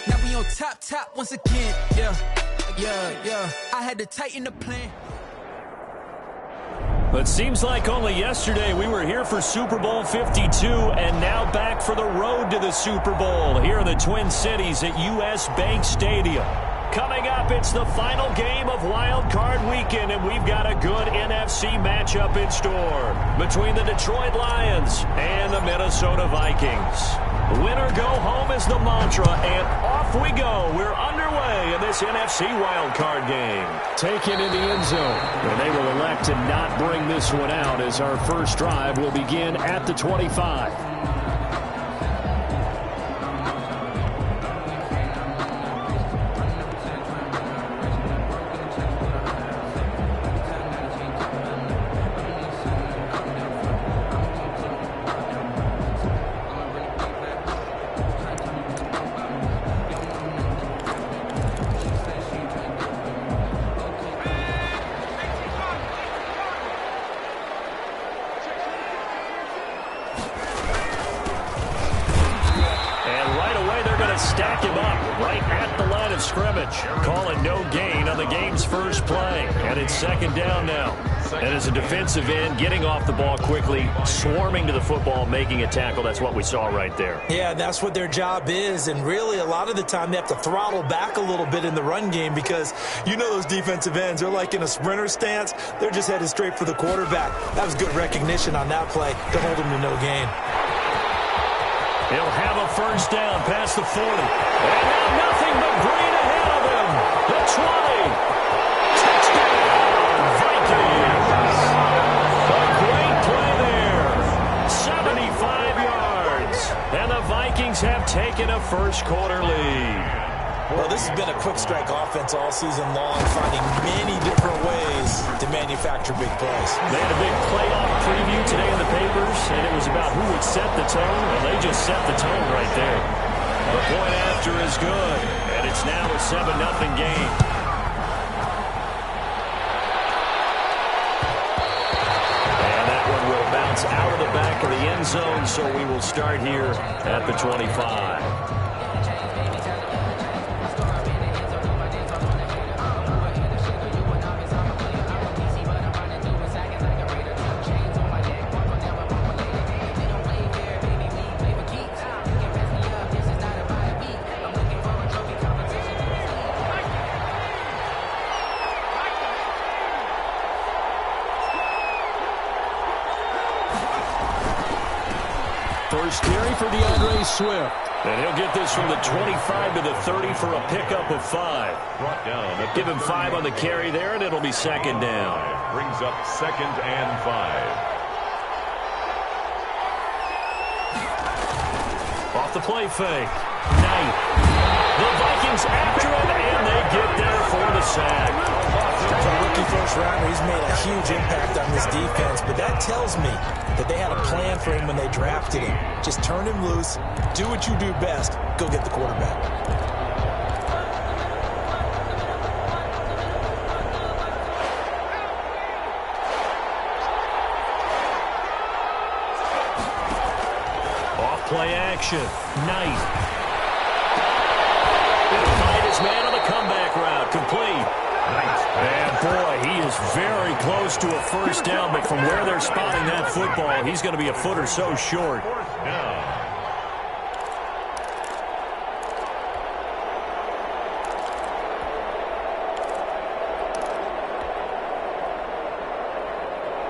Now we on top once again. Yeah. I had to tighten the plan. But seems like only yesterday we were here for Super Bowl 52 and now back for the road to the Super Bowl here in the Twin Cities at US Bank Stadium. Coming up, it's the final game of Wild Card Weekend, and we've got a good NFC matchup in store between the Detroit Lions and the Minnesota Vikings. Win or go home is the mantra, and off we go. We're underway in this NFC Wild Card game. Taken in the end zone, and they will elect to not bring this one out as our first drive will begin at the 25. Stack him up right at the line of scrimmage. Call it no gain on the game's first play. And it's second down now. And as a defensive end, getting off the ball quickly, swarming to the football, making a tackle. That's what we saw right there. Yeah, that's what their job is. And really, a lot of the time, they have to throttle back a little bit in the run game because you know those defensive ends, they're like in a sprinter stance. They're just headed straight for the quarterback. That was good recognition on that play to hold him to no gain. He'll have a first down past the 40. And now nothing but green ahead of him. The 20. Touchdown, Vikings. A great play there. 75 yards. And the Vikings have taken a first quarter lead. Well, this has been a quick strike offense all season long, finding many different ways to manufacture big plays. They had a big playoff preview today in the papers, and it was about who would set the tone, and they just set the tone right there. The point after is good, and it's now a 7-0 game. And that one will bounce out of the back of the end zone, so we will start here at the 25. First carry for DeAndre Swift. And he'll get this from the 25 to the 30 for a pickup of 5. Give him 5 on the carry there, and it'll be second down. Brings up 2nd and 5. Off the play fake. Knight. The Vikings after him, and they get there for the sack. As a rookie first rounder, he's made a huge impact on this defense, but that tells me that they had a plan for him when they drafted him. Just turn him loose, do what you do best, go get the quarterback. Off play action. Knight. He'll find his man on the comeback route. Complete. And boy, he is very close to a first down, but from where they're spotting that football, he's going to be a foot or so short.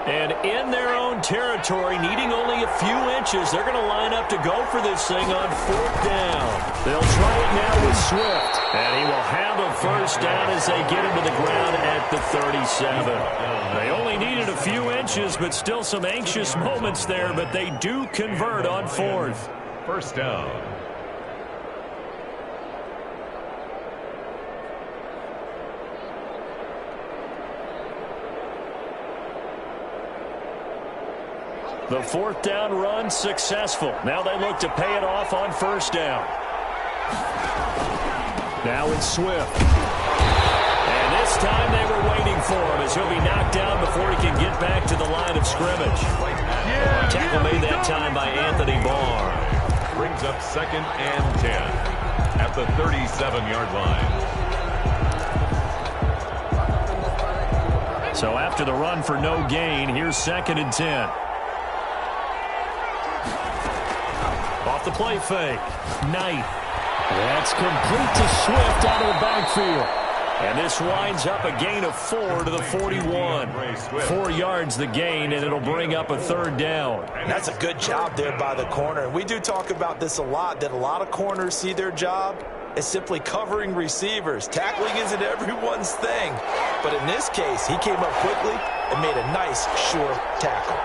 And in their own territory, needing only a few inches, they're going to line up to go for this thing on 4th down. They'll try it now with Swift. And he will have a first down as they get him to the ground at the 37. They only needed a few inches, but still some anxious moments there, but they do convert on 4th. First down. The 4th down run successful. Now they look to pay it off on first down. Now it's Swift. And this time they were waiting for him as he'll be knocked down before he can get back to the line of scrimmage. Tackle made that time by Anthony Barr. Brings up 2nd and 10. at the 37-yard line. So after the run for no gain, here's 2nd and 10. Off the play fake. Knight. That's complete to Swift out of the backfield. And this winds up a gain of 4 to the 41. 4 yards the gain, and it'll bring up a 3rd down. That's a good job there by the corner. And we do talk about this a lot, that a lot of corners see their job as simply covering receivers. Tackling isn't everyone's thing. But in this case, he came up quickly and made a nice, sure tackle.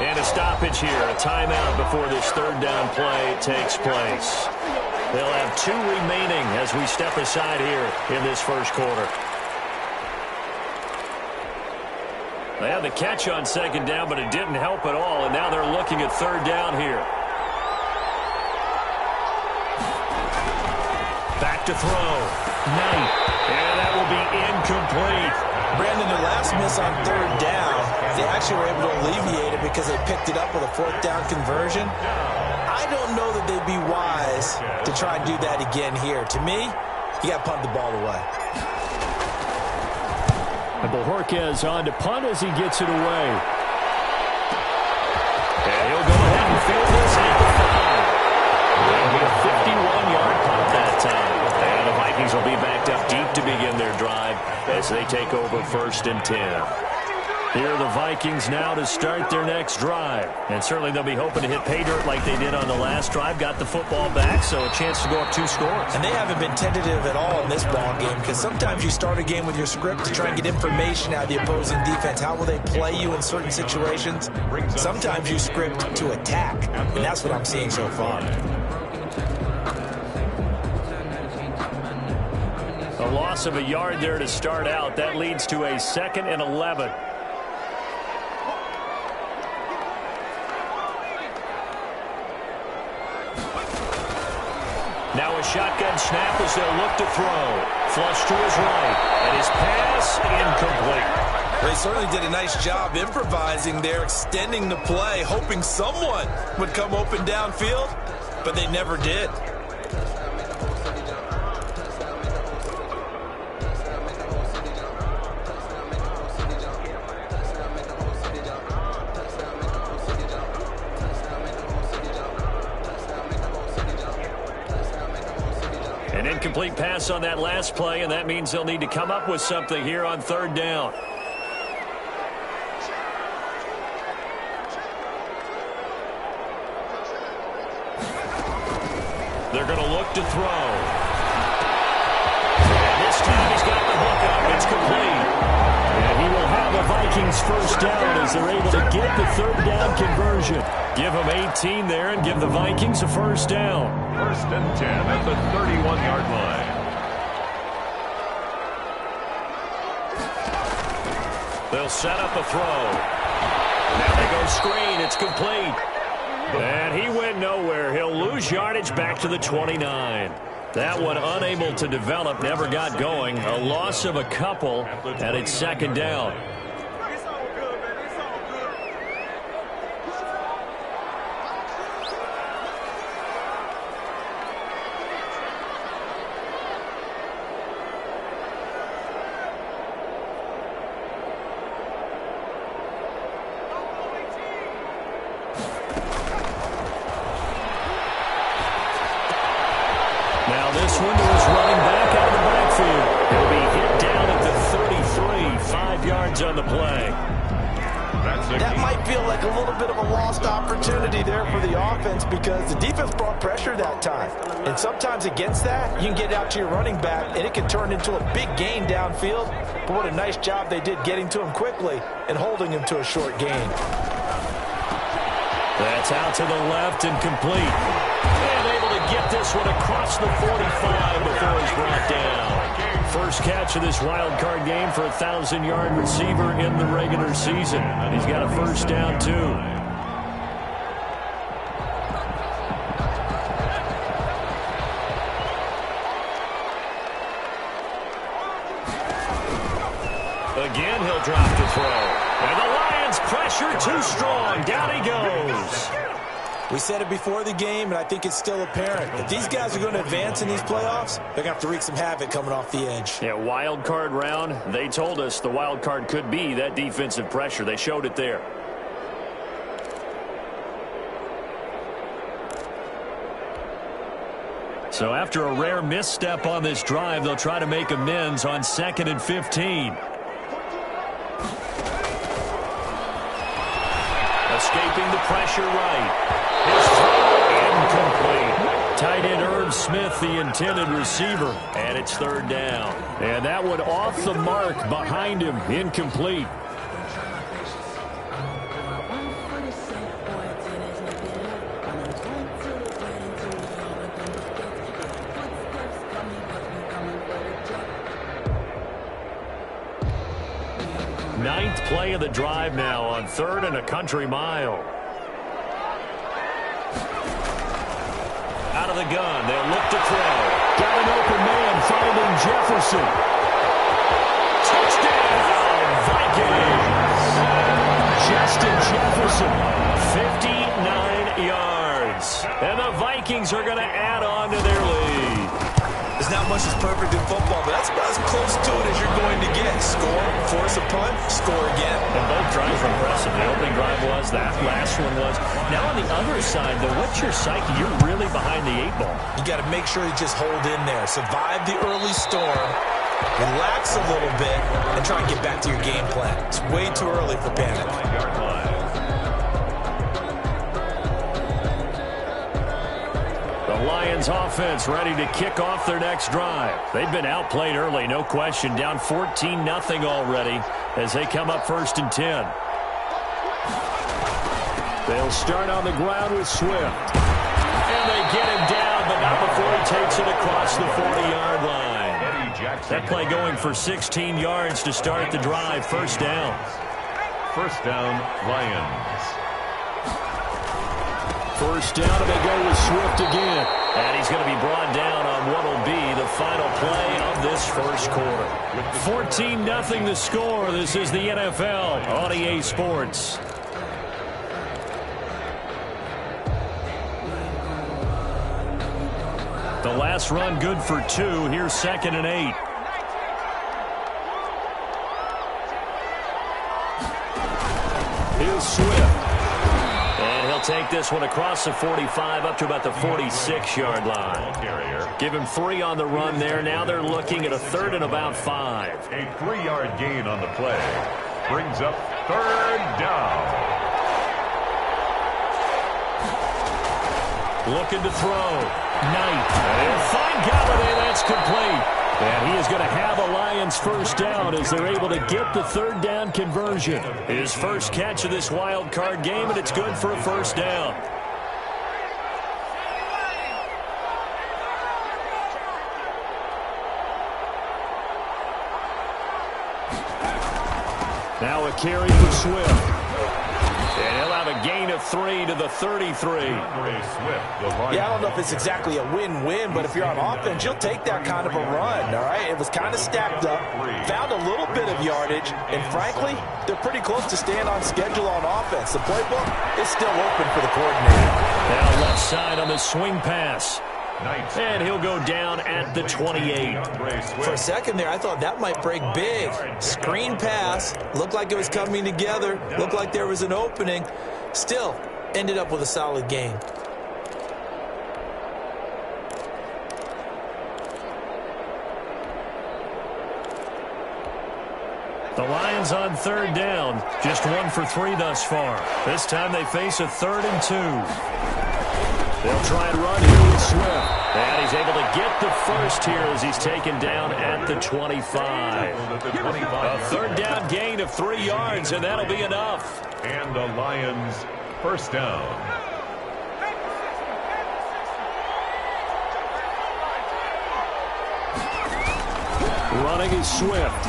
And a stoppage here, a timeout before this 3rd down play takes place. They'll have 2 remaining as we step aside here in this first quarter. They had the catch on 2nd down, but it didn't help at all, and now they're looking at 3rd down here. Back to throw. Knight. And that will be incomplete. Brandon, the last miss on 3rd down, they actually were able to alleviate it because they picked it up with a 4th down conversion. I don't know that they'd be wise to try and do that again here. To me, you got to punt the ball away. And Bojorquez on to punt as he gets it away. And he'll go ahead and field this at the 5. It'll be a 51-yard punt that time. And the Vikings will be backed up deep to begin their drive as they take over 1st and 10. Here are the Vikings now to start their next drive. And certainly they'll be hoping to hit pay dirt like they did on the last drive. Got the football back, so a chance to go up 2 scores. And they haven't been tentative at all in this ball game because sometimes you start a game with your script to try and get information out of the opposing defense. How will they play you in certain situations? Sometimes you script to attack, and that's what I'm seeing so far. A loss of a yard there to start out. That leads to a 2nd and 11. Now a shotgun snap as they'll look to throw. Flush to his right. And his pass incomplete. They certainly did a nice job improvising there, extending the play, hoping someone would come open downfield, but they never did. An incomplete pass on that last play, and that means they'll need to come up with something here on 3rd down. They're going to look to throw. And this time he's got the hook up. It's complete. And he will have the Vikings 1st down as they're able to get the 3rd down conversion. Give them 18 there and give the Vikings a 1st down. 1st and 10 at the 31-yard line. They'll set up a throw. Now they go screen. It's complete. And he went nowhere. He'll lose yardage back to the 29. That one unable to develop, never got going. A loss of a couple, and it's 2nd down. This one is running back out of the backfield. He'll be hit down at the 33, 5 yards on the play. That might feel like a little bit of a lost opportunity there for the offense because the defense brought pressure that time. And sometimes against that, you can get out to your running back, and it can turn into a big gain downfield. But what a nice job they did getting to him quickly and holding him to a short gain. That's out to the left and complete. And able to get this one across the 45 before he's brought down. First catch of this wild card game for a 1,000-yard receiver in the regular season. He's got a 1st down, too. Again, he'll drop to throw. And the Lions pressure too strong. Down he goes. We said it before the game, and I think it's still apparent. If these guys are going to advance in these playoffs, they're going to have to wreak some havoc coming off the edge. Yeah, wild card round. They told us the wild card could be that defensive pressure. They showed it there. So after a rare misstep on this drive, they'll try to make amends on 2nd and 15. Escaping the pressure right. His throw incomplete. Tight end Herb Smith, the intended receiver, and it's 3rd down. And that one off the mark behind him, incomplete. Ninth play of the drive now on 3rd and a country mile. Out of the gun, they'll look to throw. Got an open man, finding Jefferson. Touchdown, Vikings! Justin Jefferson, 59 yards. And the Vikings are going to add on to their lead. There's not much that's perfect in football, but that's about as close to it as you're going to get. Score, force a punt, score again. And both drives were impressive. The opening drive was, that last one was. Now on the other side, though, what's your psyche? You're really behind the 8 ball. You got to make sure you just hold in there. Survive the early storm, relax a little bit, and try and get back to your game plan. It's way too early for panic. The Lions offense ready to kick off their next drive. They've been outplayed early, no question. Down 14-0 already as they come up 1st and 10. They'll start on the ground with Swift. And they get him down, but not before he takes it across the 40-yard line. That play going for 16 yards to start the drive. 1st down. 1st down, Lions. 1st down, and they go with Swift again. And he's going to be brought down on what will be the final play of this 1st quarter. 14-0 the score. This is the NFL on EA Sports. The last run good for 2. Here's 2nd and 8. Here's Swift. And he'll take this one across the 45 up to about the 46-yard line. Give him 3 on the run there. Now they're looking at a 3rd and about 5. A 3-yard gain on the play. Brings up 3rd down. Looking to throw. Knight. And find Galladay. That's complete. And he is going to have a Lions 1st down as they're able to get the 3rd down conversion. His first catch of this wild card game, and it's good for a 1st down. Now a carry for Swift. And he'll have a gain of 3 to the 33. Yeah, I don't know if it's exactly a win-win, but if you're on offense, you'll take that kind of a run, all right? It was kind of stacked up, found a little bit of yardage, and frankly, they're pretty close to staying on schedule on offense. The playbook is still open for the coordinator. Now left side on the swing pass. And he'll go down at the 28. For a second there, I thought that might break big. Screen pass. Looked like it was coming together. Looked like there was an opening. Still, ended up with a solid game. The Lions on 3rd down. Just 1 for 3 thus far. This time they face a 3rd and 2. They'll try and run here with Swift. And he's able to get the first here as he's taken down at the 25. A 3rd down gain of 3 yards, and that'll be enough. And the Lions 1st down. Running is Swift.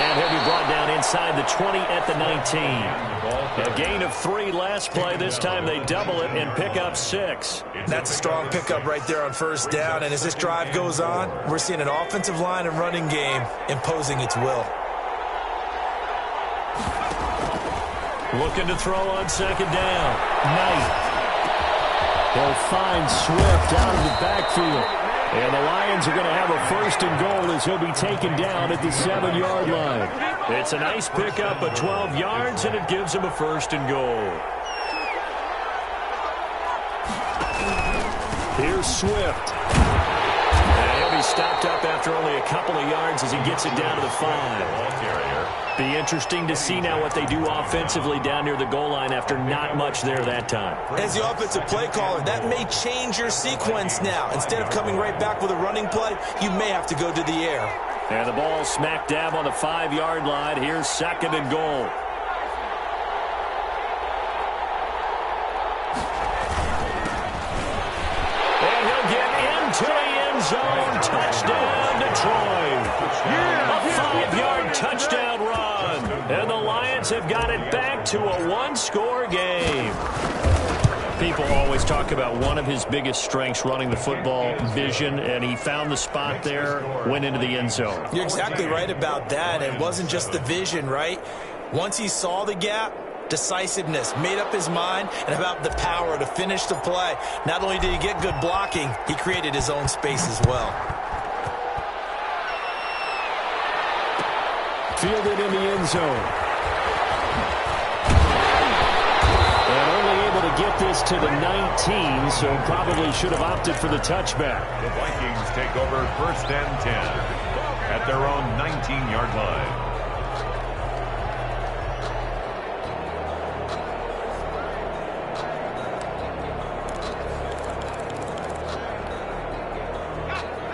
And he'll be brought down inside the 20 at the 19. A gain of 3 last play. This time they double it and pick up 6. That's a strong pickup right there on 1st down. And as this drive goes on, we're seeing an offensive line and running game imposing its will. Looking to throw on 2nd down. Knight. He'll find Swift out of the backfield. And the Lions are going to have a first and goal as he'll be taken down at the 7-yard line. It's a nice pickup of 12 yards, and it gives him a first and goal. Here's Swift. And he'll be stopped up after only a couple of yards as he gets it down to the 5. Be interesting to see now what they do offensively down near the goal line after not much there that time. As the offensive play caller, that may change your sequence now. Instead of coming right back with a running play, you may have to go to the air. And the ball smack dab on the 5-yard line. Here's second and goal. And he'll get into the end zone. Touchdown, Detroit. A 5-yard touchdown run. And the Lions have got it back to a 1-score game. People always talk about one of his biggest strengths running the football, vision, and he found the spot there, went into the end zone. You're exactly right about that. It wasn't just the vision, right? Once he saw the gap, decisiveness, made up his mind, and about the power to finish the play. Not only did he get good blocking, he created his own space as well. Fielded in the end zone. And only able to get this to the 19, so probably should have opted for the touchback. The Vikings take over first and 10 at their own 19-yard line.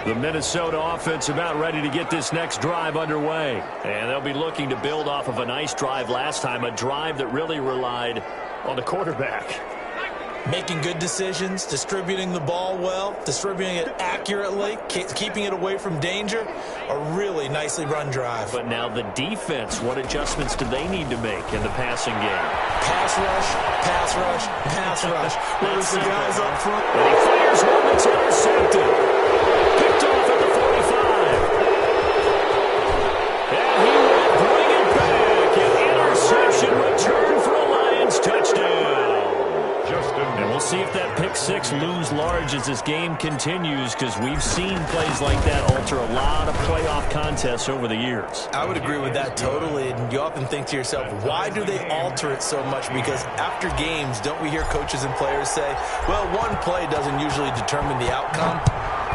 The Minnesota offense about ready to get this next drive underway. And they'll be looking to build off of a nice drive last time, a drive that really relied on the quarterback. Making good decisions, distributing the ball well, distributing it accurately, keeping it away from danger. A really nicely run drive. But now the defense, what adjustments do they need to make in the passing game? Pass rush, pass rush, pass rush. Where's the guys up front? And he fires one that's intercepted. Picked off at the 45. And he will bring it back. An interception return for a Lions touchdown. And we'll see if that pick six looms large as this game continues, because we've seen plays like that alter a lot of playoff contests over the years. I would agree with that totally. And you often think to yourself, why do they alter it so much? Because after games, don't we hear coaches and players say, well, one play doesn't usually determine the outcome?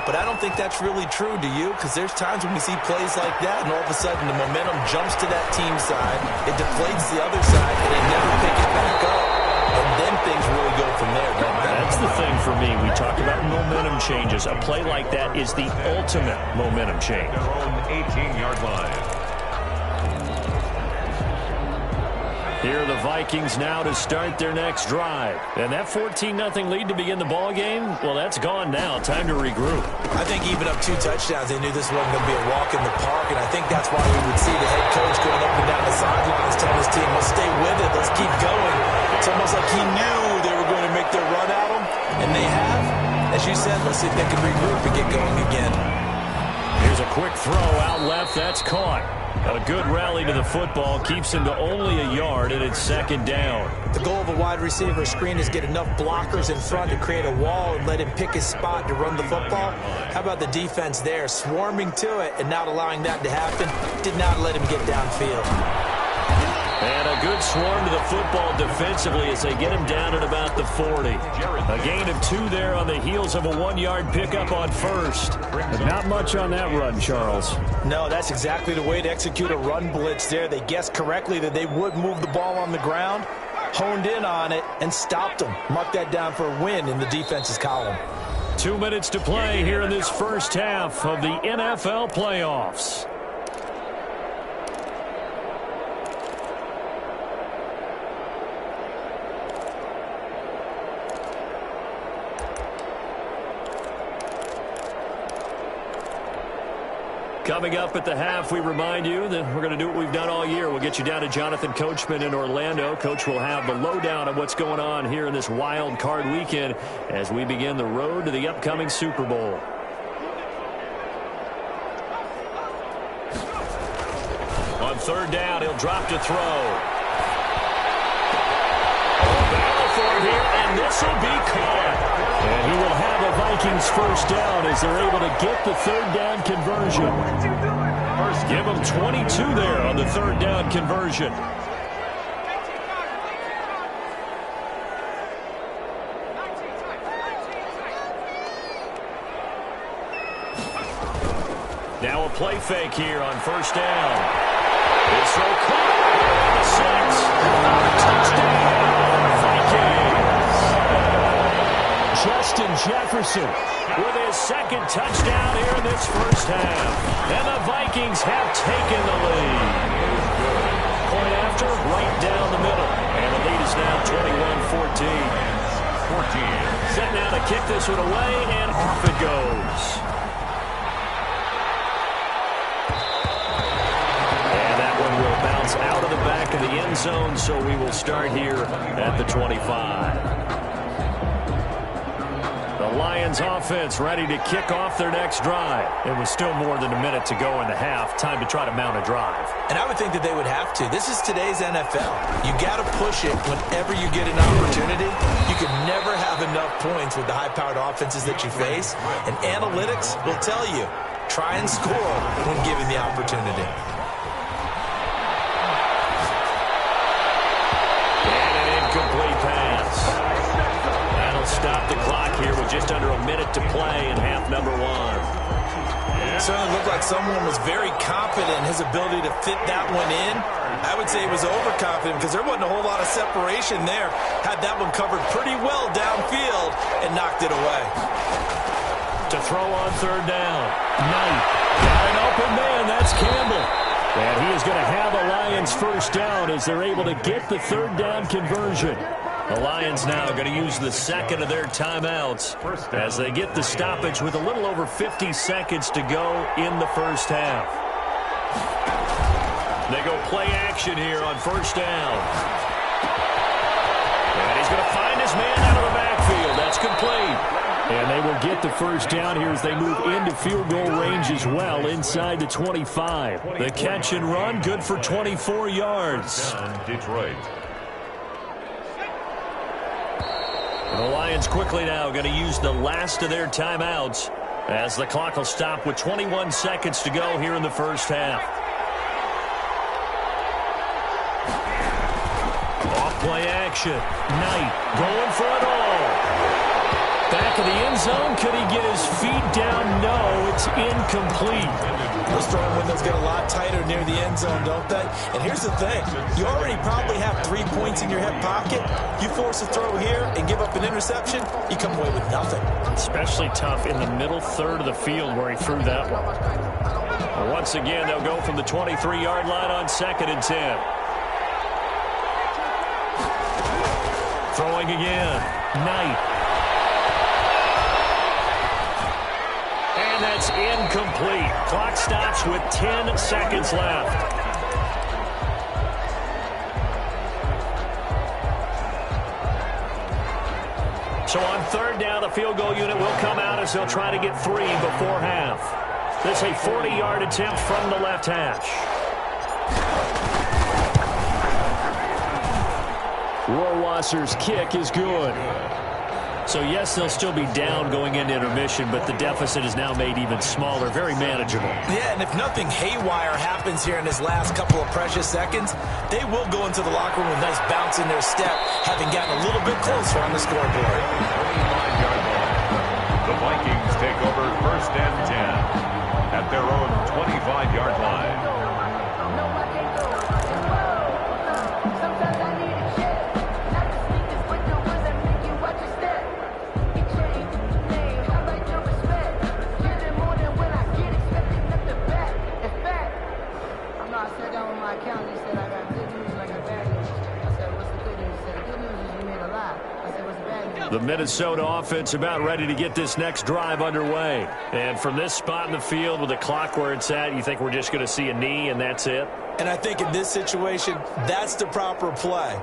But I don't think that's really true, do you? Because there's times when we see plays like that, and all of a sudden the momentum jumps to that team side, it deflates the other side, and they never pick it back up. And then things really go from there, don't they? That's the thing for me. We talk about momentum changes. A play like that is the ultimate momentum change. Their own 18-yard line. Here are the Vikings now to start their next drive. And that 14-0 lead to begin the ball game, well, that's gone now. Time to regroup. I think even up 2 touchdowns, they knew this wasn't going to be a walk in the park, and I think that's why we would see the head coach going up and down the sidelines telling his team, let's stay with it, let's keep going. It's almost like he knew they were going to make their run at him, and they have. As you said, let's see if they can regroup and get going again. Here's a quick throw out left. That's caught. A good rally to the football keeps him to only a yard, and it's second down. The goal of a wide receiver screen is get enough blockers in front to create a wall and let him pick his spot to run the football. How about the defense there, swarming to it and not allowing that to happen? Did not let him get downfield. And a good swarm to the football defensively as they get him down at about the 40. A gain of 2 there on the heels of a 1-yard pickup on first. But not much on that run, Charles. No, that's exactly the way to execute a run blitz there. They guessed correctly that they would move the ball on the ground, honed in on it, and stopped them. Mark that down for a win in the defense's column. 2 minutes to play here in this first half of the NFL playoffs. Coming up at the half, we remind you that we're going to do what we've done all year. We'll get you down to Jonathan Coachman in Orlando. Coach will have the lowdown on what's going on here in this wild card weekend as we begin the road to the upcoming Super Bowl. On third down, he'll drop to throw. Battle for it here, and this will be caught. And he will have a Vikings first down as they're able to get the third down conversion. Give them 22 there on the third down conversion. Now a play fake here on first down. This throw caught. Touchdown, Vikings. Justin Jefferson with his second touchdown here in this first half. And the Vikings have taken the lead. Point after, right down the middle. And the lead is now 21-14. Set now to kick this one away, and off it goes. Bounce out of the back of the end zone, so we will start here at the 25. The Lions offense ready to kick off their next drive. It was still more than a minute to go in the half. Time to try to mount a drive. And I would think that they would have to. This is today's NFL. You got to push it whenever you get an opportunity. You can never have enough points with the high-powered offenses that you face. And analytics will tell you, try and score when given the opportunity. Complete pass. That'll stop the clock here with just under a minute to play in half number one. It certainly looked like someone was very confident in his ability to fit that one in. I would say he was overconfident because there wasn't a whole lot of separation there. Had that one covered pretty well downfield and knocked it away. To throw on third down. Knight. Got an open man. That's Campbell. And he is going to have a Lions first down as they're able to get the third down conversion. The Lions now going to use the second of their timeouts as they get the stoppage with a little over 50 seconds to go in the first half. They go play action here on first down. And he's going to find his man out of the backfield. That's complete. And they will get the first down here as they move into field goal range as well inside the 25. The catch and run, good for 24 yards. Detroit. The Lions quickly now going to use the last of their timeouts as the clock will stop with 21 seconds to go here in the first half. Off play action. Knight going for it all. Back of the end zone. Could he get his feet down? No, it's incomplete. Those throwing windows get a lot tighter near the end zone, don't they? And here's the thing. You already probably have 3 points in your hip pocket. You force a throw here and give up an interception, you come away with nothing. Especially tough in the middle third of the field where he threw that one. Well, once again, they'll go from the 23-yard line on 2nd and 10. Throwing again. Knight. And that's incomplete. Clock stops with 10 seconds left. So on third down, the field goal unit will come out as they'll try to get 3 before half. This is a 40-yard attempt from the left hash. Rohrwasser's kick is good. So, yes, they'll still be down going into intermission, but the deficit is now made even smaller, very manageable. Yeah, and if nothing haywire happens here in his last couple of precious seconds, they will go into the locker room with a nice bounce in their step, having gotten a little bit closer on the scoreboard. The Vikings take over 1st and 10 at their own 25-yard line. The Minnesota offense about ready to get this next drive underway. And from this spot in the field with the clock where it's at, you think we're just going to see a knee and that's it? And I think in this situation, that's the proper play.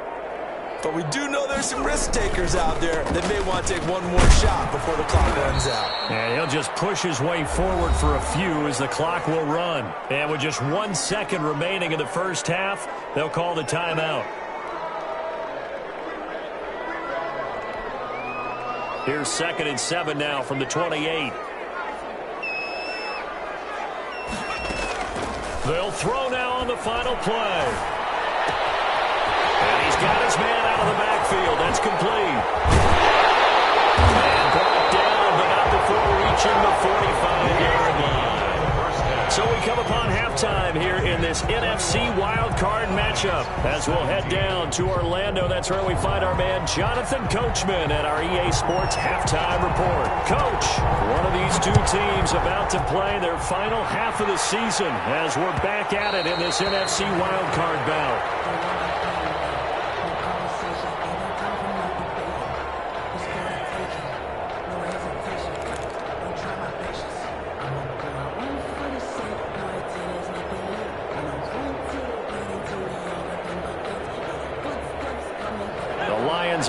But we do know there's some risk takers out there that may want to take one more shot before the clock runs out. And he'll just push his way forward for a few as the clock will run. And with just 1 second remaining in the first half, they'll call the timeout. Here's 2nd and 7 now from the 28. They'll throw now on the final play. And he's got his man out of the backfield. That's complete. And brought down, but not before reaching the 45-yard line. So we come upon halftime here in this NFC wildcard matchup as we'll head down to Orlando. That's where we find our man Jonathan Coachman at our EA Sports Halftime Report. Coach, one of these two teams about to play their final half of the season as we're back at it in this NFC wildcard bout.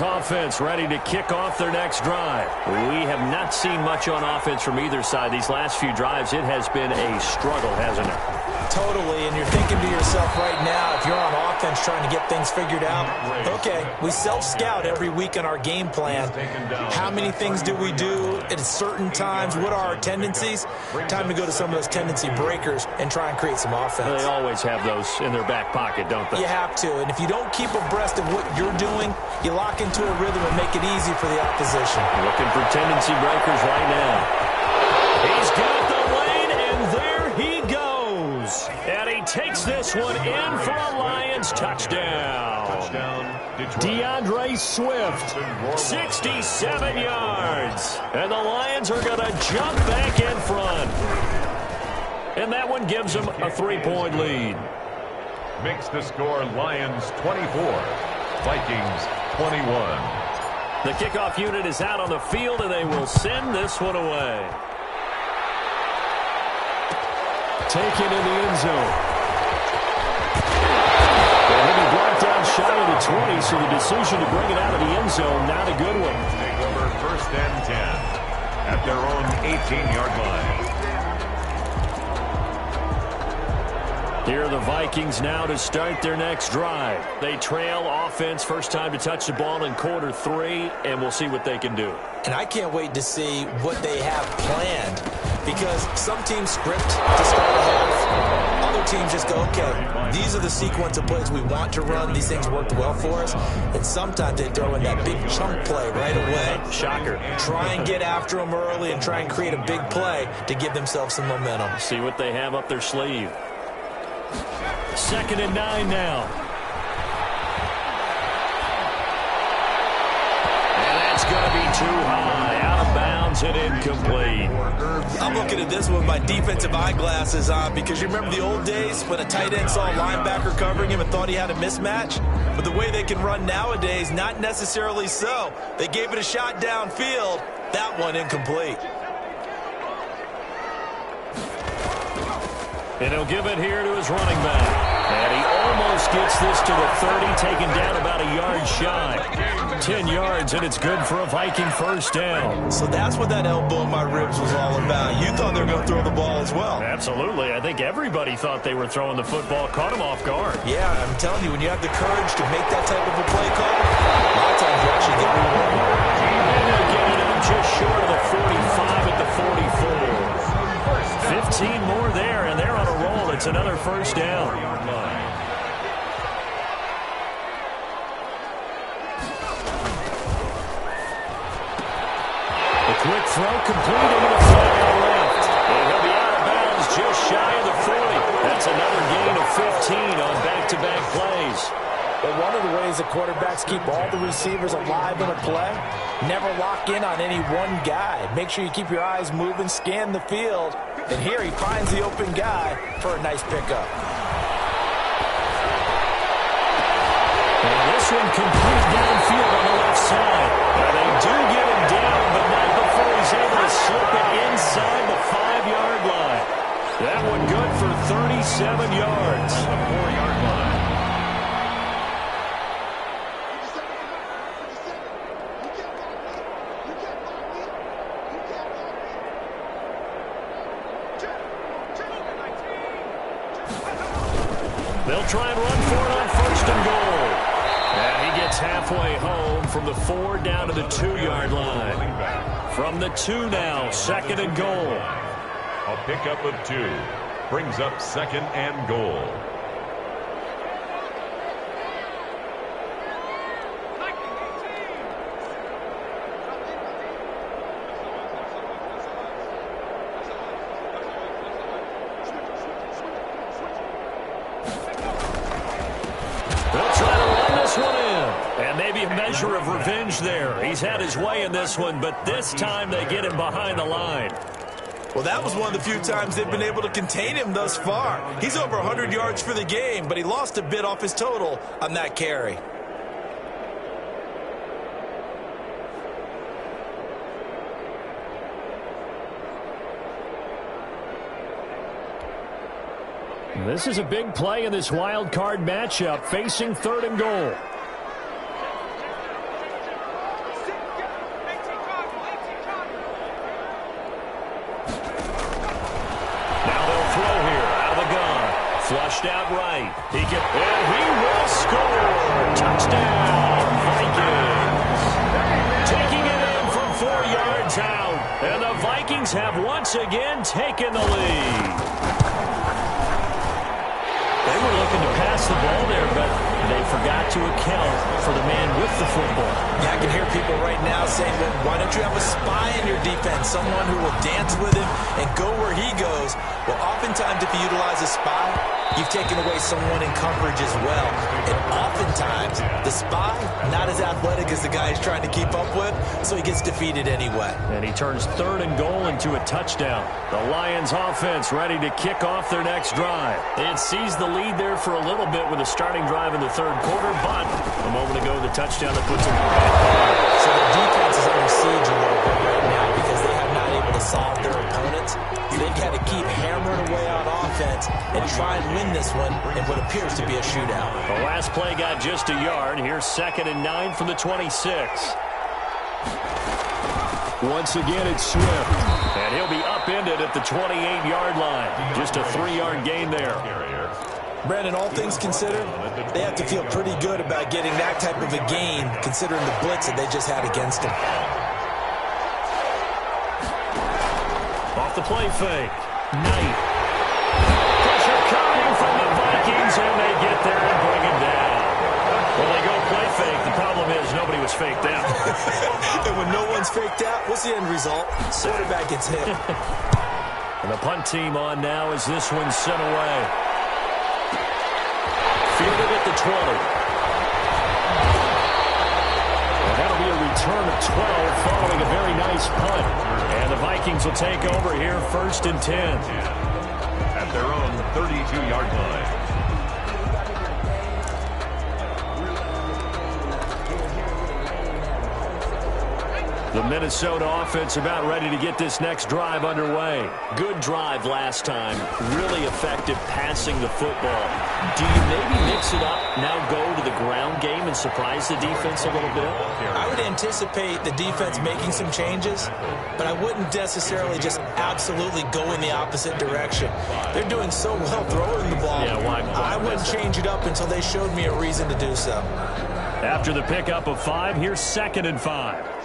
Offense ready to kick off their next drive. We have not seen much on offense from either side. These last few drives, it has been a struggle, hasn't it? Totally, and you're thinking to yourself right now, if you're on offense trying to get things figured out, okay, we self-scout every week on our game plan. How many things do we do at certain times? What are our tendencies? Time to go to some of those tendency breakers and try and create some offense. They always have those in their back pocket, don't they? You have to, and if you don't keep abreast of what you're doing, you lock into a rhythm and make it easy for the opposition. Looking for tendency breakers right now. He's got the lane, and there he goes. And he takes this one in for a Lions touchdown. DeAndre Swift, 67 yards. And the Lions are going to jump back in front. And that one gives them a 3-point lead. Makes the score Lions 24, Vikings 21. The kickoff unit is out on the field, and they will send this one away. Taken in the end zone. And he'll be brought down shy of the 20, so the decision to bring it out of the end zone, not a good one. Take over 1st and 10 at their own 18-yard line. Here are the Vikings now to start their next drive. They trail offense, first time to touch the ball in quarter 3, and we'll see what they can do. And I can't wait to see what they have planned, because some teams script to start a half. Other teams just go, okay, these are the sequence of plays we want to run. These things worked well for us. And sometimes they throw in that big chunk play right away. Shocker. Try and get after them early and try and create a big play to give themselves some momentum. See what they have up their sleeve. 2nd and 9 now. And that's going to be too high. Out of bounds and incomplete. I'm looking at this with my defensive eyeglasses on, because you remember the old days when a tight end saw a linebacker covering him and thought he had a mismatch? But the way they can run nowadays, not necessarily so. They gave it a shot downfield. That one incomplete. And he'll give it here to his running back. And he almost gets this to the 30, taken down about a yard shy. 10 yards, and it's good for a Viking first down. So that's what that elbow in my ribs was all about. You thought they were going to throw the ball as well. Absolutely. I think everybody thought they were throwing the football. Caught him off guard. Yeah, I'm telling you, when you have the courage to make that type of a play call, a lot of times you actually get rewarded. And they're getting him just short of the 45 at the 44. 15 more there, and they're on a roll. It's another first down. The quick throw complete into the flat on the left. And he'll be out of bounds just shy of the 40. That's another gain of 15 on back-to-back plays. But one of the ways that quarterbacks keep all the receivers alive in a play, never lock in on any one guy. Make sure you keep your eyes moving, scan the field. And here he finds the open guy for a nice pickup. And this one complete downfield on the left side. Now they do get him down, but not before he's able to slip it inside the 5-yard line. That one good for 37 yards. The 4-yard line. They'll try and run for it on 1st and goal. And he gets halfway home from the 4 down to the 2-yard line. From the 2 now, 2nd and goal. A pickup of 2 brings up 2nd and goal. Maybe a measure of revenge there. He's had his way in this one, but this time they get him behind the line. Well, that was one of the few times they've been able to contain him thus far. He's over 100 yards for the game, but he lost a bit off his total on that carry. This is a big play in this wild card matchup, facing 3rd and goal. Flushed out right. And he will score. Touchdown, Vikings. Taking it in from 4 yards out. And the Vikings have once again taken the lead. They were looking to pass the ball there, but they forgot to account for the man with the football. Yeah, I can hear people right now saying, well, why don't you have a spy in your defense, someone who will dance with him and go where he goes? Well, oftentimes if you utilize a spy, you've taken away someone in coverage as well. And oftentimes, the spy, not as athletic as the guy he's trying to keep up with, so he gets defeated anyway. And he turns 3rd and goal into a touchdown. The Lions offense ready to kick off their next drive. They had seized the lead there for a little bit with a starting drive in the 3rd quarter, but a moment ago, the touchdown that puts them back. So the defense is under siege a little bit right now because they have not able to solve their opponents. They've got to keep hammering away on offense and try and win this one in what appears to be a shootout. The last play got just a yard. Here's 2nd and 9 from the 26. Once again, it's Swift. And he'll be upended at the 28-yard line. Just a 3-yard gain there. Brandon, all things considered, they have to feel pretty good about getting that type of a gain considering the blitz that they just had against them. Off the play fake. Knight. Pressure coming from the Vikings, and they get there and bring him down. Well, they go play fake. The problem is nobody was faked out. And when no one's faked out, what's the end result? Quarterback gets hit. And the punt team on now as this one's sent away. Fielded at the 20. Well, that'll be a return of 12 following a very nice punt. And the Vikings will take over here 1st and 10. At their own 32-yard line. The Minnesota offense about ready to get this next drive underway. Good drive last time. Really effective passing the football. Do you maybe mix it up, now go to the ground game and surprise the defense a little bit? I would anticipate the defense making some changes, but I wouldn't necessarily just absolutely go in the opposite direction. They're doing so well throwing the ball. Yeah, why I wouldn't change it up until they showed me a reason to do so. After the pickup of 5, here's 2nd and 5.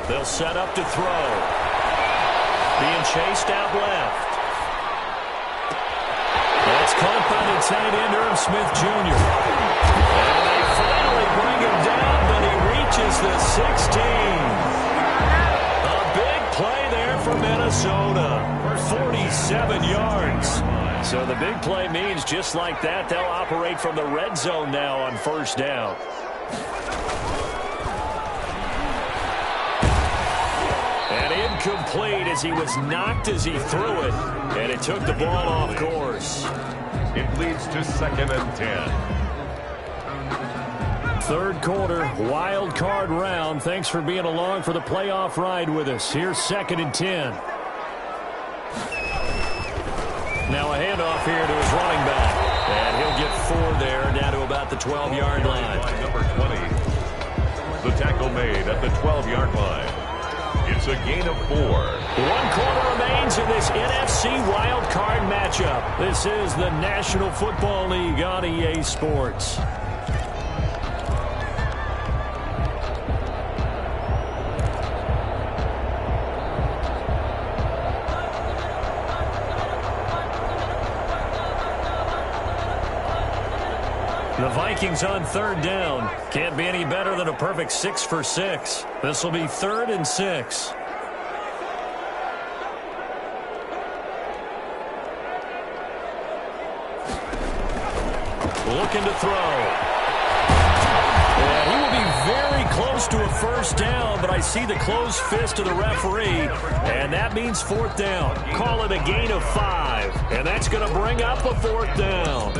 They'll set up to throw. Being chased out left. That's caught by the tight end, Irv Smith Jr. And they finally bring him down, but he reaches the 16. A big play there for Minnesota. 47 yards. So the big play means just like that, they'll operate from the red zone now on 1st down. Incomplete as he was knocked as he threw it, and it took the ball off course. It leads to 2nd and 10. 3rd quarter, wild card round. Thanks for being along for the playoff ride with us. Here's 2nd and 10. Now a handoff here to his running back, and he'll get 4 there, down to about the 12-yard line. Number 20. The tackle made at the 12-yard line. It It's a gain of 4. 1 quarter remains in this NFC Wild Card matchup. This is the National Football League on EA Sports. The Vikings on 3rd down. Can't be any better than a perfect 6 for 6. This will be 3rd and 6. Looking to throw. And he will be very close to a 1st down, but I see the closed fist of the referee, and that means 4th down. Call it a gain of 5, and that's going to bring up a 4th down.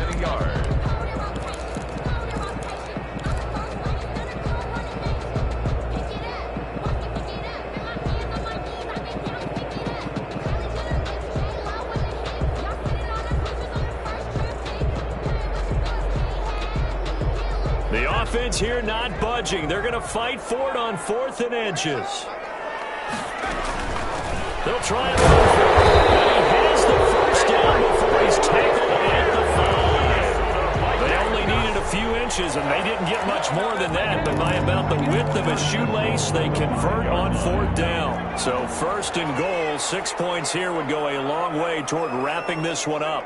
Offense here not budging. They're going to fight for it on 4th and inches. They'll try and run for it. And he has the 1st down before he's tackled at the 5. They only needed a few inches, and they didn't get much more than that. But by about the width of a shoelace, they convert on 4th down. So 1st and goal, 6 points here would go a long way toward wrapping this one up.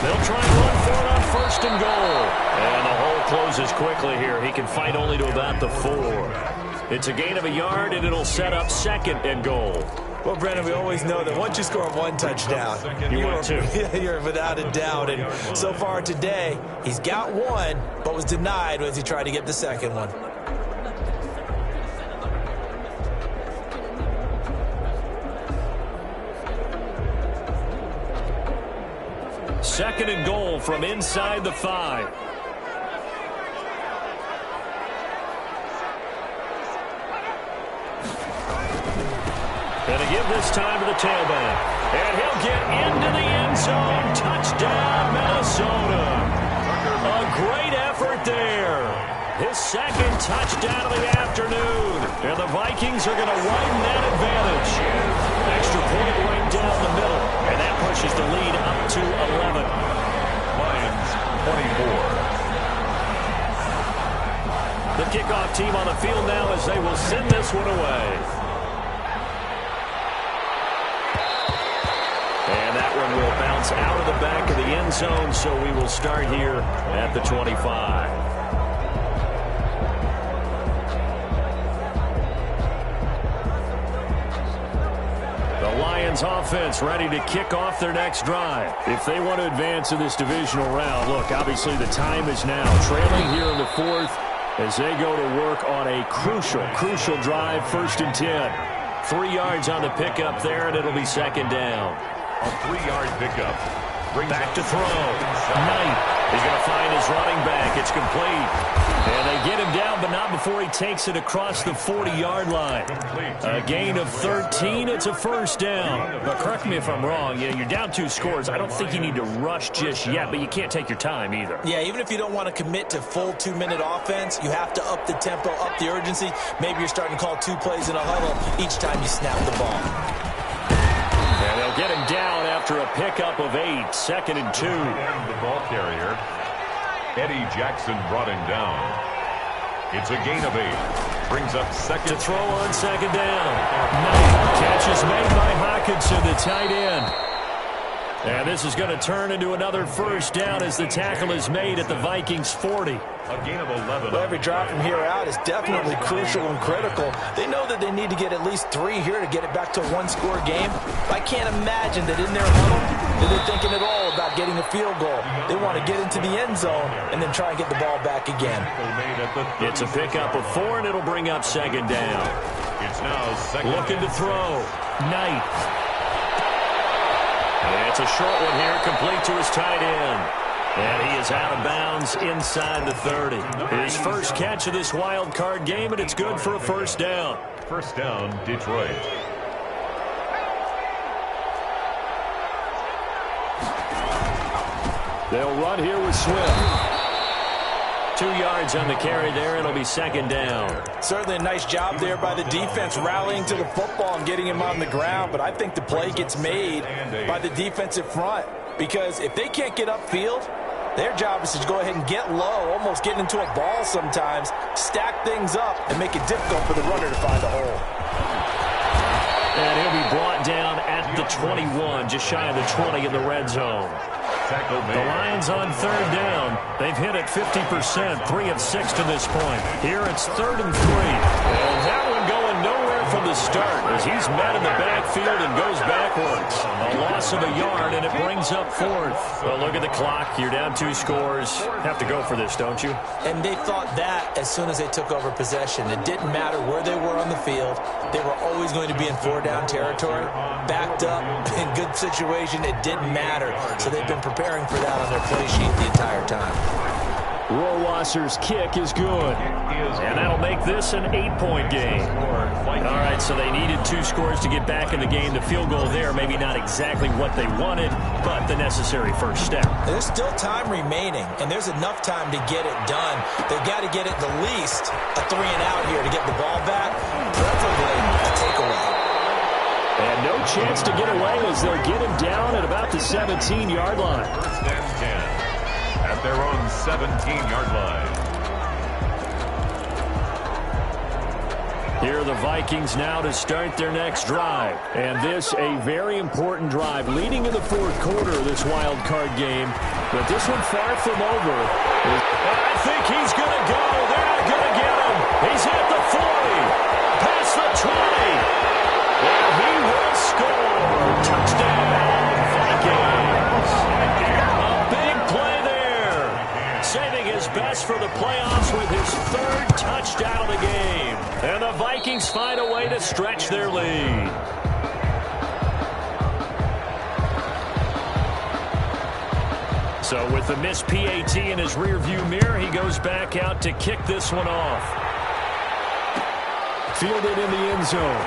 They'll try and run for it on 1st and goal. And the hole closes quickly here. He can fight only to about the 4. It's a gain of a yard, and it'll set up 2nd and goal. Well, Brennan, we always know that once you score 1 touchdown, you want 2. You're without a doubt. And so far today, he's got 1, but was denied as he tried to get the 2nd one. Second and goal from inside the 5. Gonna give this time to the tailback. And he'll get into the end zone. Touchdown, Minnesota. A great effort there. His 2nd touchdown of the afternoon. And the Vikings are going to widen that advantage. Extra point right down the middle. And that pushes the lead up to 11. Lions 24. The kickoff team on the field now as they will send this one away. And that one will bounce out of the back of the end zone, so we will start here at the 25. Lions offense ready to kick off their next drive. If they want to advance in this divisional round, look, obviously the time is now. Trailing here in the 4th as they go to work on a crucial drive, 1st and 10. 3 yards on the pickup there, and it'll be 2nd down. A 3-yard pickup. Back to throw. Knight is going to find his running back. It's complete. And they get him down, but not before he takes it across the 40-yard line. A gain of 13. It's a 1st down. But correct me if I'm wrong. Yeah, you're down 2 scores. I don't think you need to rush just yet, but you can't take your time either. Yeah, even if you don't want to commit to full 2-minute offense, you have to up the tempo, up the urgency. Maybe you're starting to call 2 plays in a huddle each time you snap the ball. And they'll get him down after a pickup of 8. 2nd and 2. The ball carrier, Eddie Jackson, brought him down. It's a gain of 8. Brings up 2nd. To throw on 2nd down. Knight. Catch is made by Hawkinson, the tight end. And this is going to turn into another 1st down as the tackle is made at the Vikings 40. A gain of 11. Well, every drive from here out is definitely crucial and critical. They know that they need to get at least 3 here to get it back to a 1-score game. But I can't imagine that in their huddle that they're thinking at all about getting a field goal. They want to get into the end zone and then try and get the ball back again. It's a pickup of 4, and it'll bring up 2nd down. It's now 2nd. Looking to throw. Knight. And it's a short one here, complete to his tight end. And he is out of bounds inside the 30. His first catch of this wild card game, and it's good for a 1st down. 1st down, Detroit. They'll run here with Swift. 2 yards on the carry there. It'll be second down. Certainly a nice job there by the defense rallying to the football and getting him on the ground. But I think the play gets made by the defensive front, because if they can't get upfield, their job is to go ahead and get low, almost get into a ball sometimes, stack things up, and make it difficult for the runner to find a hole. And he'll be brought down at the 21, just shy of the 20 in the red zone. The Lions on third down. They've hit it 50%, 3 of 6 to this point. Here it's 3rd and 3. And that one going nowhere from the start as he's met in the backfield and goes backwards. A loss of a yard, and it brings up 4th. Well, look at the clock. You're down 2 scores. Have to go for this, don't you? And they thought that as soon as they took over possession. It didn't matter where they were on the field. They were always going to be in 4-down territory. Backed up, in good situation, it didn't matter. So they've been preparing for that on their play sheet the entire time. Rohrwasser's kick is good. And that'll make this an 8-point game. All right, so they needed 2 scores to get back in the game. The field goal there, maybe not exactly what they wanted, but the necessary first step. There's still time remaining, and there's enough time to get it done. They've got to get it the least a 3-and-out here to get the ball back, preferably a takeaway. And no chance to get away as they'll get him down at about the 17-yard line. First and 10 at their own 17-yard line. Here are the Vikings now to start their next drive. And this a very important drive leading in the 4th quarter of this wild card game. But this one far from over. I think he's going to go. They're not going to get him. He's at the 40. Past the 20. And he will score. Touchdown, Vikings. A big play there. Saving his best for the playoffs with his 3rd touchdown of the game. And the Vikings find a way to stretch their lead. So with the missed PAT in his rearview mirror, he goes back out to kick this one off. Fielded in the end zone.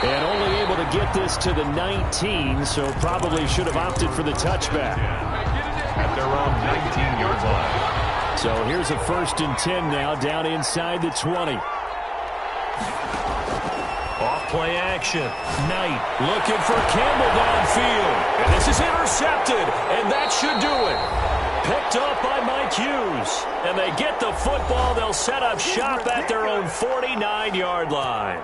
And only able to get this to the 19, so probably should have opted for the touchback. At their own 19-yard line. So here's a 1st and 10 now, down inside the 20. Off play action. Knight looking for Campbell downfield. And this is intercepted, and that should do it. Picked up by Mike Hughes. And they get the football. They'll set up shop at their own 49-yard line.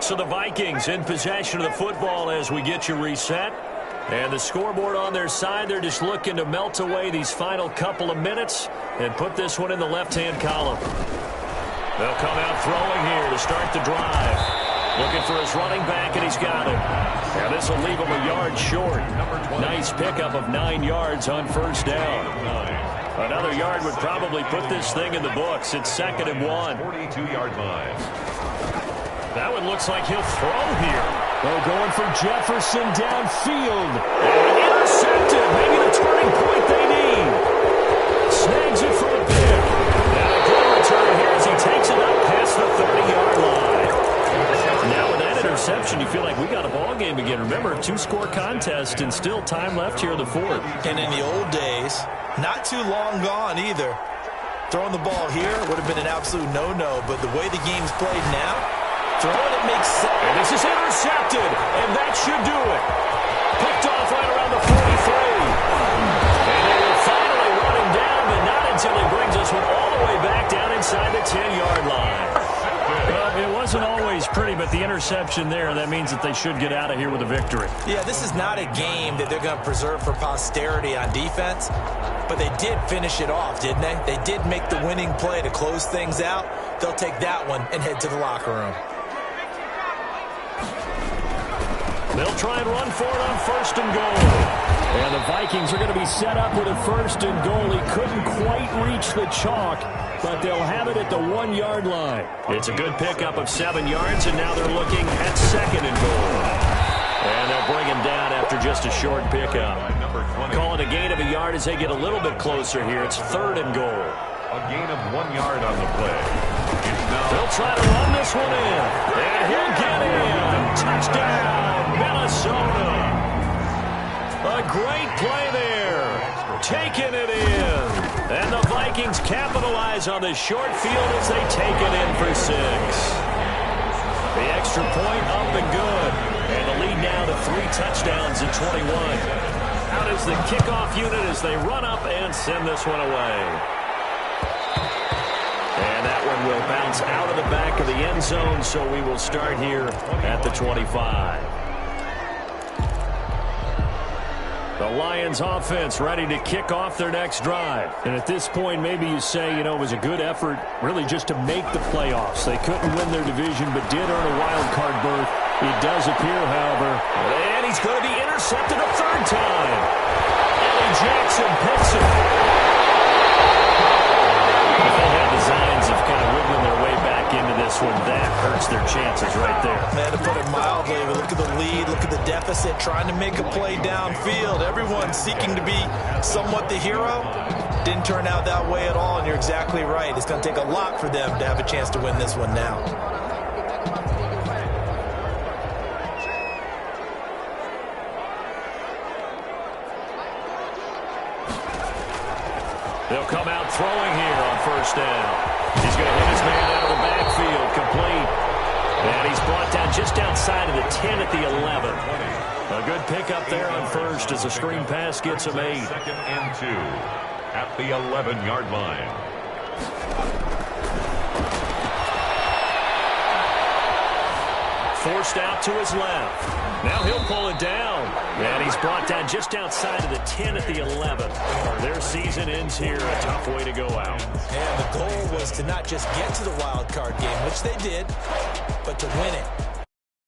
So the Vikings in possession of the football as we get you reset. And the scoreboard on their side, they're just looking to melt away these final couple of minutes and put this one in the left-hand column. They'll come out throwing here to start the drive. Looking for his running back, and he's got him. Now this will leave him a yard short. Nice pickup of 9 yards on 1st down. Another yard would probably put this thing in the books. It's 2nd and 1. 42-yard line. That one looks like he'll throw here. They're going for Jefferson downfield. And intercepted. Maybe the turning point they need. Snags it for a pick. And a good return here as he takes it up past the 30-yard line. Now with that interception, you feel like we got a ball game again. Remember, 2-score contest and still time left here in the 4th. And in the old days, not too long gone either. Throwing the ball here would have been an absolute no-no, but the way the game's played now, throwing it makes sense. And this is intercepted, and that should do it. Picked off right around the 43. And they will finally run him down, but not until he brings us one all the way back down inside the 10-yard line. Well, it wasn't always pretty, but the interception there, that means that they should get out of here with a victory. Yeah, this is not a game that they're going to preserve for posterity on defense, but they did finish it off, didn't they? They did make the winning play to close things out. They'll take that one and head to the locker room. They'll try and run for it on 1st and goal. And the Vikings are going to be set up with a 1st and goal. He couldn't quite reach the chalk, but they'll have it at the 1-yard line. It's a good pickup of 7 yards, and now they're looking at 2nd and goal. And they'll bring him down after just a short pickup. Call it a gain of a yard as they get a little bit closer here. It's 3rd and goal. A gain of 1 yard on the play. They'll try to run this one in. And he'll get in. Touchdown, Minnesota. A great play there. Taking it in. And the Vikings capitalize on this short field as they take it in for 6. The extra point up and good. And the lead now to 3 touchdowns at 21. Out is the kickoff unit as they run up and send this one away. And that one will bounce out of the back of the end zone, so we will start here at the 25. The Lions offense ready to kick off their next drive. And at this point, maybe you say, you know, it was a good effort really just to make the playoffs. They couldn't win their division, but did earn a wild card berth. It does appear, however, and he's going to be intercepted a 3rd time. Eddie Jackson picks it. If they had designs of kind of wiggling their way back into this one, that hurts their chances right there. Man, to put it mildly, but look at the lead, look at the deficit, trying to make a play downfield. Everyone seeking to be somewhat the hero. Didn't turn out that way at all, and you're exactly right. It's going to take a lot for them to have a chance to win this one now. They'll come out throwing here on 1st down. He's going to hit his man out of the backfield, complete. And he's brought down just outside of the 10 at the 11. A good pickup there on 1st as a screen pass gets him 8. 2nd and 2 at the 11-yard line. Forced out to his left. Now he'll pull it down. And he's brought down just outside of the 10 at the 11. Their season ends here. A tough way to go out. And the goal was to not just get to the wild card game, which they did, but to win it.